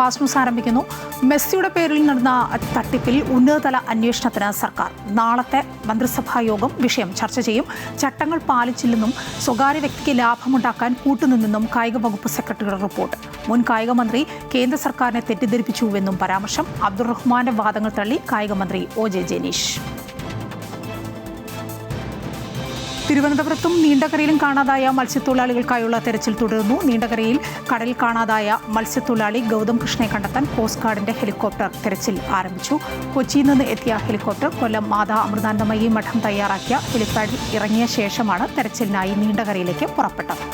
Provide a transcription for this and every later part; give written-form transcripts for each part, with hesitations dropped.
Fast news ആരംഭിക്കുന്നു. മെസ്സിയുടെ പേരിൽ നടന്ന തട്ടിപ്പിൽ ഉന്നതതല അന്വേഷണത്തിന് സർക്കാർ. നാളത്തെ മന്ത്രിസഭാ യോഗം വിഷയം ചർച്ച ചെയ്യും. ചട്ടങ്ങൾ പാലിച്ചില്ലെന്നും സ്വകാര്യ വ്യക്തിക്ക് ലാഭമുണ്ടാക്കാൻ കൂട്ടുനിന്നെന്നും കായിക വകുപ്പ് സെക്രട്ടറിയുടെ റിപ്പോർട്ട്. മുൻ കായിക മന്ത്രി കേന്ദ്ര സർക്കാരിനെ തെറ്റിദ്ധരിപ്പിച്ചുവെന്നും പരാമർശം. അബ്ദുറഹ്മാന്റെ വാദങ്ങൾ തള്ളി കായിക മന്ത്രി ഒ.ജെ. ജനീഷ്. തിരുവനന്തപുരത്തും നീണ്ടകരയിലും കാണാതായ മത്സ്യത്തൊഴിലാളികൾക്കായുള്ള തെരച്ചിൽ തുടരുന്നു. നീണ്ടകരയിൽ കടലിൽ കാണാതായ മത്സ്യത്തൊഴിലാളി ഗൗതം കൃഷ്ണയെ കണ്ടെത്താൻ കോസ്റ്റ് ഗാർഡിന്റെ ഹെലികോപ്റ്റർ തെരച്ചിൽ ആരംഭിച്ചു. കൊച്ചിയിൽ നിന്ന് എത്തിയ ഹെലികോപ്റ്റർ കൊല്ലം മാതാ അമൃതാനന്ദമയി മഠം തയ്യാറാക്കിയ ഹെലിപാഡിൽ ഇറങ്ങിയ ശേഷമാണ് തെരച്ചിലിനായി നീണ്ടകരയിലേക്ക് പുറപ്പെട്ടത്.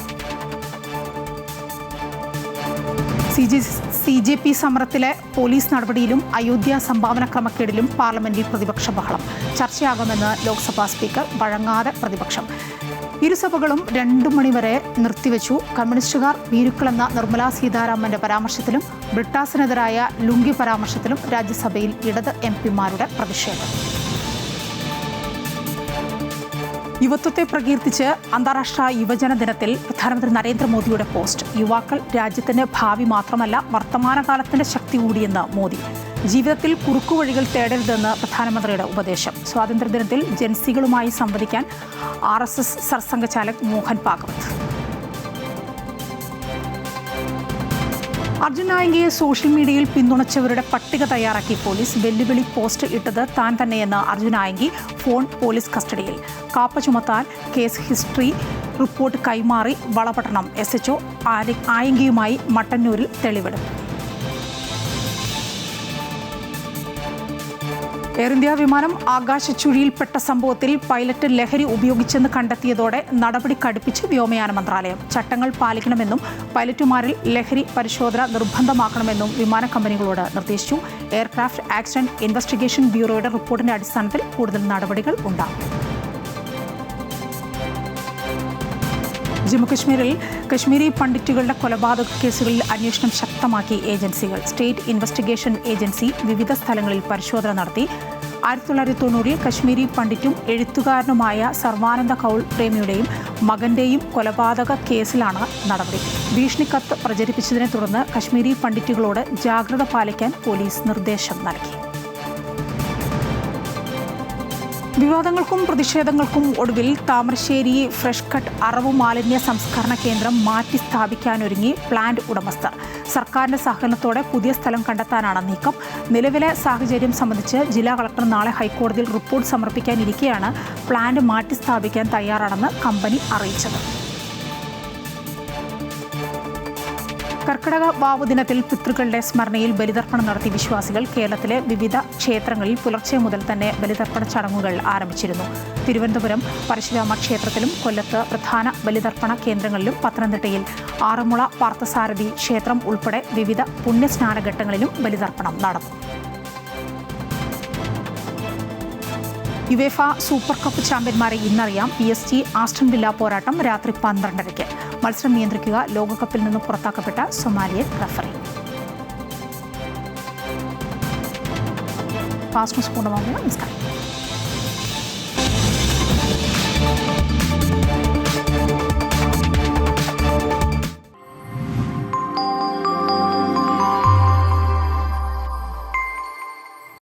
CJP സമരത്തിലെ പോലീസ് നടപടിയിലും അയോധ്യ സംഭാവന ക്രമക്കേടിലും പാർലമെന്റിൽ പ്രതിപക്ഷ ബഹളം. ചർച്ചയാകുമെന്ന് ലോക്സഭാ സ്പീക്കർ വഴങ്ങാതെ പ്രതിപക്ഷം. ഇരുസഭകളും 2 മണിവരെ നിർത്തിവെച്ചു. കമ്മ്യൂണിസ്റ്റുകാർ ഭീരുക്കളെന്ന നിർമ്മലാ സീതാരാമന്റെ പരാമർശത്തിലും ബ്രിട്ടാസിനെതിരായ ലുങ്കി പരാമർശത്തിലും രാജ്യസഭയിൽ ഇടത് MP-മാരുടെ പ്രതിഷേധം. യുവത്വത്തെ പ്രകീർത്തിച്ച് അന്താരാഷ്ട്ര യുവജന ദിനത്തിൽ പ്രധാനമന്ത്രി നരേന്ദ്രമോദിയുടെ പോസ്റ്റ്. യുവാക്കൾ രാജ്യത്തിന്റെ ഭാവി മാത്രമല്ല വർത്തമാനകാലത്തിന്റെ ശക്തി കൂടിയെന്ന് മോദി. ജീവിതത്തിൽ കുറുക്കുവഴികൾ തേടരുതെന്ന് പ്രധാനമന്ത്രിയുടെ ഉപദേശം. സ്വാതന്ത്ര്യദിനത്തിൽ ജൻസികളുമായി സംവദിക്കാൻ RSS സർസംഘചാലക് മോഹൻ ഭാഗവത്. അർജുൻ ആയങ്കിയെ സോഷ്യൽ മീഡിയയിൽ പിന്തുണച്ചവരുടെ പട്ടിക തയ്യാറാക്കി പോലീസ്. വെല്ലുവിളി പോസ്റ്റ് ഇട്ടത് താൻ തന്നെയെന്ന് അർജുൻ ആയങ്കി. ഫോൺ പോലീസ് കസ്റ്റഡിയിൽ. കാപ്പ ചുമത്താൻ കേസ് ഹിസ്റ്ററി റിപ്പോർട്ട് കൈമാറി വളപട്ടണം SHO. ആയങ്കിയുമായി മട്ടന്നൂരിൽ തെളിവെടുത്തു. എയർ ഇന്ത്യ വിമാനം ആകാശച്ചുഴിയിൽപ്പെട്ട സംഭവത്തിൽ പൈലറ്റ് ലഹരി ഉപയോഗിച്ചെന്ന് കണ്ടെത്തിയതോടെ നടപടി കടുപ്പിച്ച് വ്യോമയാന മന്ത്രാലയം. ചട്ടങ്ങൾ പാലിക്കണമെന്നും പൈലറ്റുമാരിൽ ലഹരി പരിശോധന നിർബന്ധമാക്കണമെന്നും വിമാന കമ്പനികളോട് നിർദ്ദേശിച്ചു. എയർക്രാഫ്റ്റ് ആക്സിഡന്റ് ഇൻവെസ്റ്റിഗേഷൻ ബ്യൂറോയുടെ റിപ്പോർട്ടിന്റെ അടിസ്ഥാനത്തിൽ കൂടുതൽ നടപടികൾ ഉണ്ടാകും. ജമ്മുകശ്മീരിൽ കശ്മീരി പണ്ഡിറ്റുകളുടെ കൊലപാതക കേസുകളിൽ അന്വേഷണം ശക്തമാക്കി ഏജൻസികൾ. സ്റ്റേറ്റ് ഇൻവെസ്റ്റിഗേഷൻ ഏജൻസി വിവിധ സ്ഥലങ്ങളിൽ പരിശോധന നടത്തി. 1990-ൽ കശ്മീരി പണ്ഡിറ്റും എഴുത്തുകാരനുമായ സർവാനന്ദ കൗൾ പ്രേമിയുടെയും മകന്റെയും കൊലപാതക കേസിലാണ് നടപടി. ഭീഷണിക്കത്ത് പ്രചരിപ്പിച്ചതിനെ തുടർന്ന് കശ്മീരി പണ്ഡിറ്റുകളോട് ജാഗ്രത പാലിക്കാൻ പോലീസ് നിർദ്ദേശം നൽകി. വിവാദങ്ങൾക്കും പ്രതിഷേധങ്ങൾക്കും ഒടുവിൽ താമരശ്ശേരി ഫ്രഷ് കട്ട് അറവു മാലിന്യ സംസ്കരണ കേന്ദ്രം മാറ്റി സ്ഥാപിക്കാനൊരുങ്ങി പ്ലാന്റ് ഉടമസ്ഥർ. സർക്കാരിന്റെ സഹകരണത്തോടെ പുതിയ സ്ഥലം കണ്ടെത്താനാണ് നീക്കം. നിലവിലെ സാഹചര്യം സംബന്ധിച്ച് ജില്ലാ കളക്ടർ നാളെ ഹൈക്കോടതിയിൽ റിപ്പോർട്ട് സമർപ്പിക്കാനിരിക്കെയാണ് പ്ലാന്റ് മാറ്റി സ്ഥാപിക്കാൻ തയ്യാറാണെന്ന് കമ്പനി അറിയിച്ചത്. കർക്കിടക വാവു ദിനത്തിൽ പിതൃക്കളുടെ സ്മരണയിൽ ബലിതർപ്പണം നടത്തി വിശ്വാസികൾ. കേരളത്തിലെ വിവിധ ക്ഷേത്രങ്ങളിൽ പുലർച്ചെ മുതൽ തന്നെ ബലിതർപ്പണ ചടങ്ങുകൾ ആരംഭിച്ചിരുന്നു. തിരുവനന്തപുരം പരശുരാമ ക്ഷേത്രത്തിലും കൊല്ലത്ത് പ്രധാന ബലിതർപ്പണ കേന്ദ്രങ്ങളിലും പത്തനംതിട്ടയിൽ ആറന്മുള പാർത്ഥസാരഥി ക്ഷേത്രം ഉൾപ്പെടെ വിവിധ പുണ്യസ്നാനഘട്ടങ്ങളിലും ബലിതർപ്പണം നടന്നു. യുവേഫ സൂപ്പർ കപ്പ് ചാമ്പ്യന്മാരെ ഇന്നറിയാം. PSG ആസ്റ്റൺ വില്ല പോരാട്ടം രാത്രി 12:30-ക്ക്. മത്സരം നിയന്ത്രിക്കുക ലോകകപ്പിൽ നിന്ന് പുറത്താക്കപ്പെട്ട സൊമാലിയൻ റഫറി. ഫാസ്റ്റ് ന്യൂസ് പൂർണ്ണമാകുന്നു. നമസ്കാരം.